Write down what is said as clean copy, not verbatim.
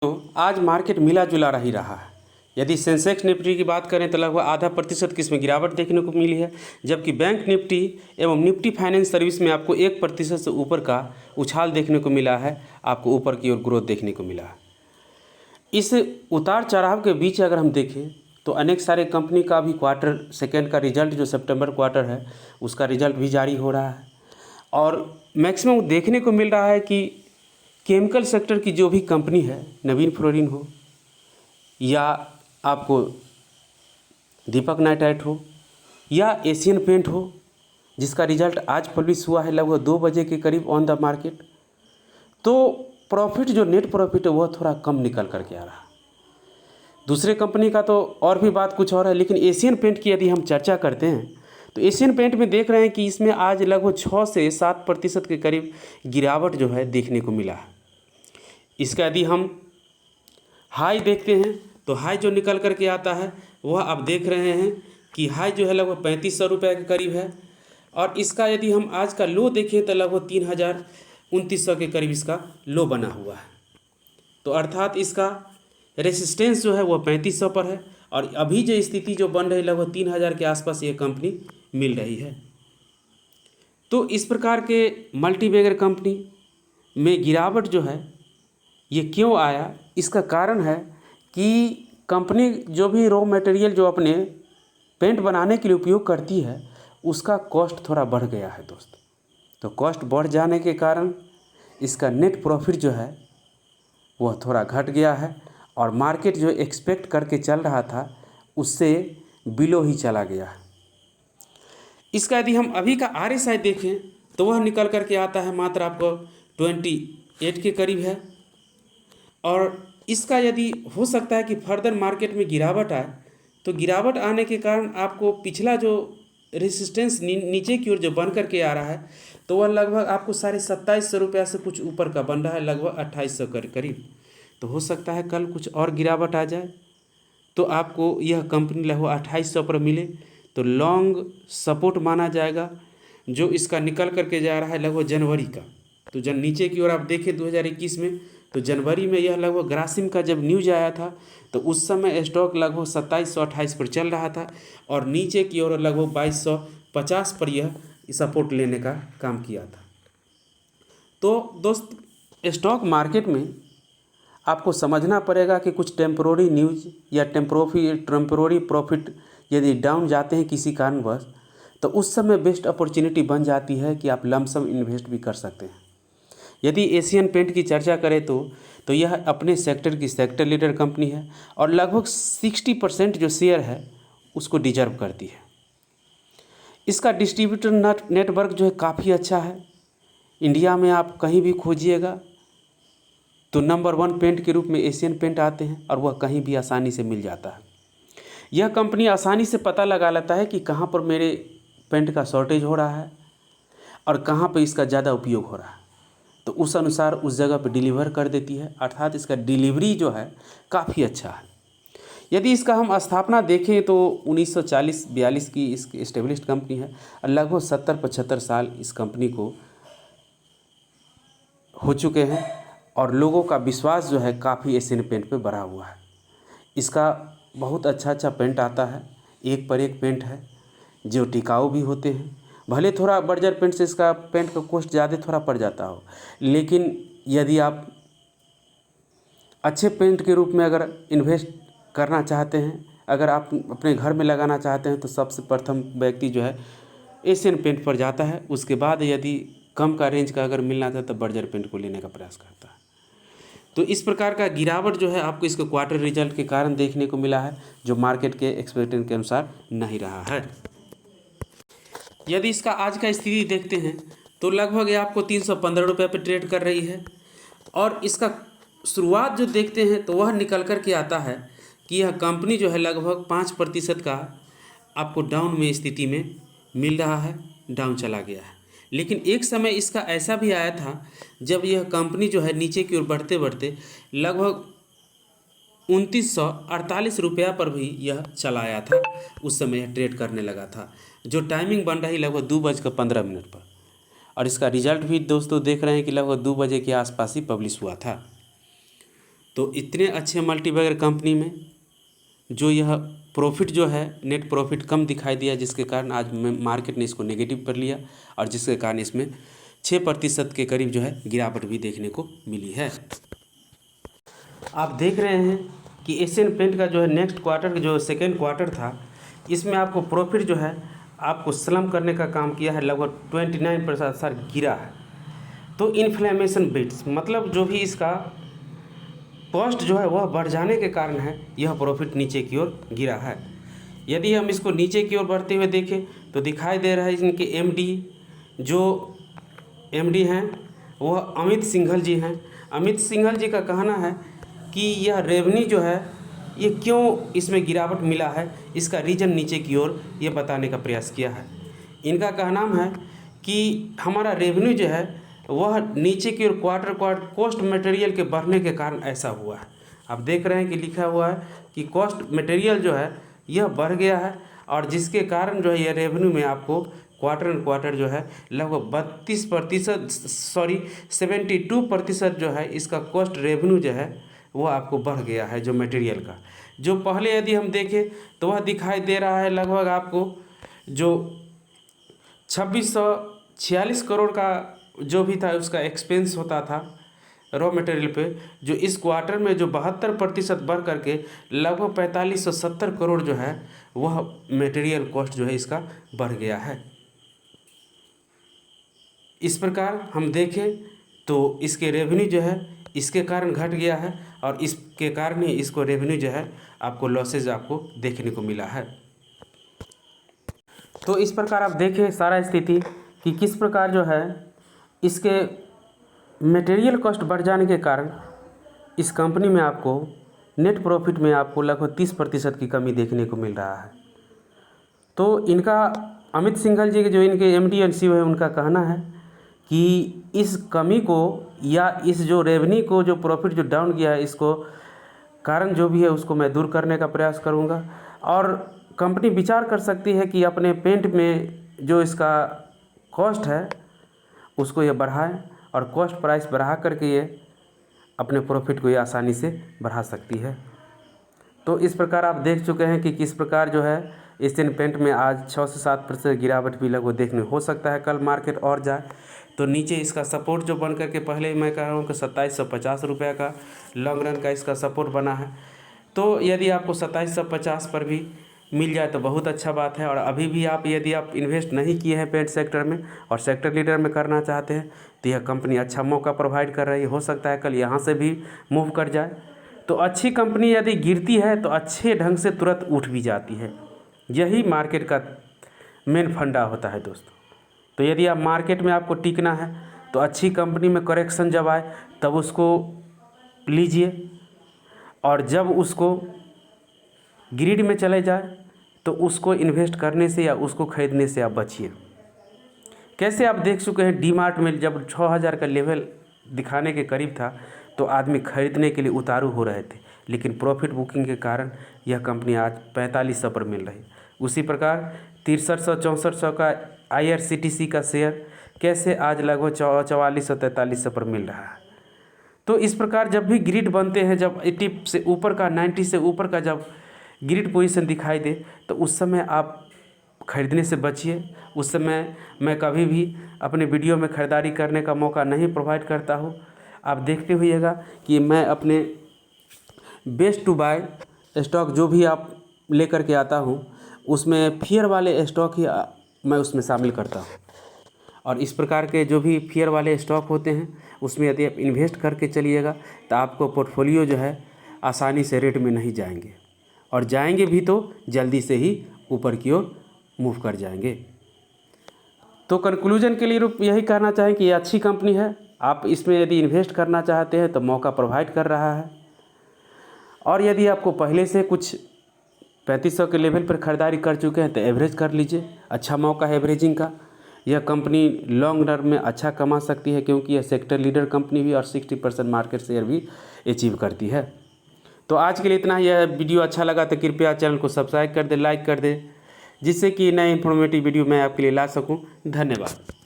तो आज मार्केट मिला जुला ही रहा है। यदि सेंसेक्स निफ्टी की बात करें तो लगभग आधा प्रतिशत की इसमें गिरावट देखने को मिली है, जबकि बैंक निफ्टी एवं निफ्टी फाइनेंस सर्विस में आपको 1% से ऊपर का उछाल देखने को मिला है, आपको ऊपर की ओर ग्रोथ देखने को मिला है। इस उतार चढ़ाव के बीच अगर हम देखें तो अनेक सारे कंपनी का भी क्वार्टर सेकेंड का रिजल्ट जो सितंबर क्वार्टर है उसका रिजल्ट भी जारी हो रहा है, और मैक्सिमम देखने को मिल रहा है कि केमिकल सेक्टर की जो भी कंपनी है, नवीन फ्लोरिन हो या आपको दीपक नाइट्राइट हो या एशियन पेंट हो, जिसका रिजल्ट आज पब्लिश हुआ है लगभग 2 बजे के करीब ऑन द मार्केट, तो प्रॉफिट जो नेट प्रॉफिट है वह थोड़ा कम निकल करके आ रहा है। दूसरे कंपनी का तो और भी बात कुछ और है, लेकिन एशियन पेंट की यदि हम चर्चा करते हैं तो एशियन पेंट में देख रहे हैं कि इसमें आज लगभग 6 से 7% के करीब गिरावट जो है देखने को मिला है। इसका यदि हम हाई देखते हैं तो हाई जो निकल करके आता है वह आप देख रहे हैं कि हाई जो है लगभग 3500 रुपये के करीब है, और इसका यदि हम आज का लो देखें तो लगभग 3900 के करीब इसका लो बना हुआ है। तो अर्थात इसका रेसिस्टेंस जो है वह 3500 पर है, और अभी जो स्थिति जो बन रही लगभग 3000 के आसपास ये कंपनी मिल रही है। तो इस प्रकार के मल्टीबैगर कंपनी में गिरावट जो है ये क्यों आया, इसका कारण है कि कंपनी जो भी रॉ मटेरियल जो अपने पेंट बनाने के लिए उपयोग करती है उसका कॉस्ट थोड़ा बढ़ गया है दोस्त। तो कॉस्ट बढ़ जाने के कारण इसका नेट प्रॉफिट जो है वह थोड़ा घट गया है, और मार्केट जो एक्सपेक्ट करके चल रहा था उससे बिलो ही चला गया है। इसका यदि हम अभी का RSI देखें तो वह निकल करके आता है मात्र आपको 28 के करीब है, और इसका यदि हो सकता है कि फर्दर मार्केट में गिरावट आए, तो गिरावट आने के कारण आपको पिछला जो रेसिस्टेंस नीचे की ओर जो बन करके आ रहा है तो वह लगभग आपको 2750 रुपया से कुछ ऊपर का बन रहा है, लगभग 2800 करीब। तो हो सकता है कल कुछ और गिरावट आ जाए तो आपको यह कंपनी लगभग 2800 पर मिले, तो लॉन्ग सपोर्ट माना जाएगा जो इसका निकल करके जा रहा है लगभग जनवरी का। तो जब नीचे की ओर आप देखें 2021 में, तो जनवरी में यह लगभग ग्रासिम का जब न्यूज आया था तो उस समय स्टॉक लगभग 2728 पर चल रहा था, और नीचे की ओर लगभग 2250 पर यह सपोर्ट लेने का काम किया था। तो दोस्त, स्टॉक मार्केट में आपको समझना पड़ेगा कि कुछ टेम्पोररी न्यूज या टेम्पोररी प्रॉफिट यदि डाउन जाते हैं किसी कारणवश, तो उस समय बेस्ट अपॉर्चुनिटी बन जाती है कि आप लमसम इन्वेस्ट भी कर सकते हैं। यदि एशियन पेंट की चर्चा करें तो यह अपने सेक्टर की सेक्टर लीडर कंपनी है, और लगभग 60% जो शेयर है उसको डिजर्व करती है। इसका डिस्ट्रीब्यूटर नेटवर्क जो है काफ़ी अच्छा है। इंडिया में आप कहीं भी खोजिएगा तो नंबर 1 पेंट के रूप में एशियन पेंट आते हैं, और वह कहीं भी आसानी से मिल जाता है। यह कंपनी आसानी से पता लगा लेता है कि कहाँ पर मेरे पेंट का शॉर्टेज हो रहा है और कहाँ पर इसका ज़्यादा उपयोग हो रहा है, तो उस अनुसार उस जगह पर डिलीवर कर देती है। अर्थात इसका डिलीवरी जो है काफ़ी अच्छा है। यदि इसका हम स्थापना देखें तो 1940-42 की इसकी इस्टेब्लिश्ड कंपनी है, और लगभग 70-75 साल इस कंपनी को हो चुके हैं, और लोगों का विश्वास जो है काफ़ी एशियन पेंट पे बढ़ा हुआ है। इसका बहुत अच्छा पेंट आता है, एक पर एक पेंट है जो टिकाऊ भी होते हैं। भले थोड़ा बर्जर पेंट से इसका पेंट का कॉस्ट ज़्यादा थोड़ा पड़ जाता हो, लेकिन यदि आप अच्छे पेंट के रूप में अगर इन्वेस्ट करना चाहते हैं, अगर आप अपने घर में लगाना चाहते हैं, तो सबसे प्रथम व्यक्ति जो है एशियन पेंट पर जाता है। उसके बाद यदि कम का रेंज का अगर मिलना था तो बर्जर पेंट को लेने का प्रयास करता है। तो इस प्रकार का गिरावट जो है आपको इसके क्वार्टर रिजल्ट के कारण देखने को मिला है, जो मार्केट के एक्सपेक्टेशन के अनुसार नहीं रहा है। यदि इसका आज का स्थिति देखते हैं तो लगभग ये आपको 315 रुपये पर ट्रेड कर रही है, और इसका शुरुआत जो देखते हैं तो वह निकल कर के आता है कि यह कंपनी जो है लगभग 5% का आपको डाउन में स्थिति में मिल रहा है, डाउन चला गया है। लेकिन एक समय इसका ऐसा भी आया था जब यह कंपनी जो है नीचे की ओर बढ़ते बढ़ते लगभग 2948 रुपया पर भी यह चलाया था। उस समय यह ट्रेड करने लगा था, जो टाइमिंग बन रही लगभग 2:15 पर, और इसका रिजल्ट भी दोस्तों देख रहे हैं कि लगभग 2 बजे के आसपास ही पब्लिश हुआ था। तो इतने अच्छे मल्टीबैगर कंपनी में जो यह प्रॉफिट जो है नेट प्रॉफिट कम दिखाई दिया, जिसके कारण आज मार्केट ने इसको नेगेटिव कर लिया और जिसके कारण इसमें 6% के करीब जो है गिरावट भी देखने को मिली है। आप देख रहे हैं कि एशियन पेंट का जो है नेक्स्ट क्वार्टर जो सेकेंड क्वार्टर था, इसमें आपको प्रॉफिट जो है आपको स्लम करने का काम किया है, लगभग 29% गिरा है। तो इन्फ्लेमेशन बिट्स मतलब जो भी इसका कॉस्ट जो है वह बढ़ जाने के कारण है यह प्रॉफिट नीचे की ओर गिरा है। यदि हम इसको नीचे की ओर बढ़ते हुए देखें तो दिखाई दे रहा है इनके एमडी हैं वह अमित सिंघल जी हैं। अमित सिंघल जी का कहना है कि यह रेवेन्यू जो है ये क्यों इसमें गिरावट मिला है, इसका रीज़न नीचे की ओर ये बताने का प्रयास किया है। इनका कहना है कि हमारा रेवेन्यू जो है वह नीचे की ओर क्वार्टर कॉस्ट मटेरियल के बढ़ने के कारण ऐसा हुआ है। आप देख रहे हैं कि लिखा हुआ है कि कॉस्ट मटेरियल जो है यह बढ़ गया है और जिसके कारण जो है यह रेवेन्यू में आपको क्वार्टर जो है लगभग 72% जो है इसका कॉस्ट रेवेन्यू जो है वो आपको बढ़ गया है। जो मटेरियल का जो पहले यदि हम देखें तो वह दिखाई दे रहा है लगभग आपको जो 2646 करोड़ का जो भी था उसका एक्सपेंस होता था रॉ मटेरियल पे, जो इस क्वार्टर में जो 72% बढ़ करके लगभग 4570 करोड़ जो है वह मटेरियल कॉस्ट जो है इसका बढ़ गया है। इस प्रकार हम देखें तो इसके रेवेन्यू जो है इसके कारण घट गया है और इसके कारण ही इसको रेवेन्यू जो है आपको लॉसेज आपको देखने को मिला है। तो इस प्रकार आप देखें सारा स्थिति कि किस प्रकार जो है इसके मटेरियल कॉस्ट बढ़ जाने के कारण इस कंपनी में आपको नेट प्रॉफिट में आपको लगभग 30% की कमी देखने को मिल रहा है। तो इनका अमित सिंघल जी के जो इनके एमडी एंड सीईओ है उनका कहना है कि इस कमी को या इस जो रेवेन्यू को जो प्रॉफिट जो डाउन किया है इसको कारण जो भी है उसको मैं दूर करने का प्रयास करूँगा और कंपनी विचार कर सकती है कि अपने पेंट में जो इसका कॉस्ट है उसको ये बढ़ाए और कॉस्ट प्राइस बढ़ा करके ये अपने प्रॉफिट को ये आसानी से बढ़ा सकती है। तो इस प्रकार आप देख चुके हैं कि किस प्रकार जो है एशियन पेंट में आज 6 से 7% गिरावट भी लगभग देखने हो सकता है। कल मार्केट और जाए तो नीचे इसका सपोर्ट जो बन करके पहले मैं कह रहा हूँ कि 2750 रुपये का लॉन्ग रन का इसका सपोर्ट बना है। तो यदि आपको 2750 पर भी मिल जाए तो बहुत अच्छा बात है। और अभी भी आप यदि आप इन्वेस्ट नहीं किए हैं पेंट सेक्टर में और सेक्टर लीडर में करना चाहते हैं तो यह कंपनी अच्छा मौका प्रोवाइड कर रही है। हो सकता है कल यहाँ से भी मूव कर जाए। तो अच्छी कंपनी यदि गिरती है तो अच्छे ढंग से तुरंत उठ भी जाती है। यही मार्केट का मेन फंडा होता है दोस्तों। तो यदि आप मार्केट में आपको टिकना है तो अच्छी कंपनी में करेक्शन जब आए तब उसको लीजिए और जब उसको ग्रिड में चले जाए तो उसको इन्वेस्ट करने से या उसको ख़रीदने से आप बचिए। कैसे आप देख चुके हैं डी मार्ट में जब 6000 का लेवल दिखाने के करीब था तो आदमी खरीदने के लिए उतारू हो रहे थे, लेकिन प्रॉफिट बुकिंग के कारण यह कंपनी आज 4500 पर मिल रही। उसी प्रकार 6300-6400 का IRCTC का शेयर कैसे आज लगभग 4400-4300 पर मिल रहा है। तो इस प्रकार जब भी ग्रिड बनते हैं, जब 80 से ऊपर का 90 से ऊपर का जब ग्रिड पोजीशन दिखाई दे तो उस समय आप खरीदने से बचिए। उस समय मैं कभी भी अपने वीडियो में ख़रीदारी करने का मौका नहीं प्रोवाइड करता हूँ। आप देखते होइएगा कि मैं अपने बेस्ट टू बाय स्टॉक जो भी आप लेकर के आता हूँ उसमें फेयर वाले स्टॉक ही मैं उसमें शामिल करता हूँ। और इस प्रकार के जो भी फेयर वाले स्टॉक होते हैं उसमें यदि आप इन्वेस्ट करके चलिएगा तो आपको पोर्टफोलियो जो है आसानी से रेट में नहीं जाएंगे और जाएंगे भी तो जल्दी से ही ऊपर की ओर मूव कर जाएंगे। तो कंक्लूजन के लिए यही कहना चाहें कि ये अच्छी कंपनी है। आप इसमें यदि इन्वेस्ट करना चाहते हैं तो मौका प्रोवाइड कर रहा है। और यदि आपको पहले से कुछ 3500 के लेवल पर ख़रीदारी कर चुके हैं तो एवरेज कर लीजिए। अच्छा मौका है एवरेजिंग का। यह कंपनी लॉन्ग रन में अच्छा कमा सकती है क्योंकि यह सेक्टर लीडर कंपनी भी और 60% मार्केट शेयर भी अचीव करती है। तो आज के लिए इतना। यह वीडियो अच्छा लगा तो कृपया चैनल को सब्सक्राइब कर दे, लाइक कर दे, जिससे कि नए इन्फॉर्मेटिव वीडियो मैं आपके लिए ला सकूं। धन्यवाद।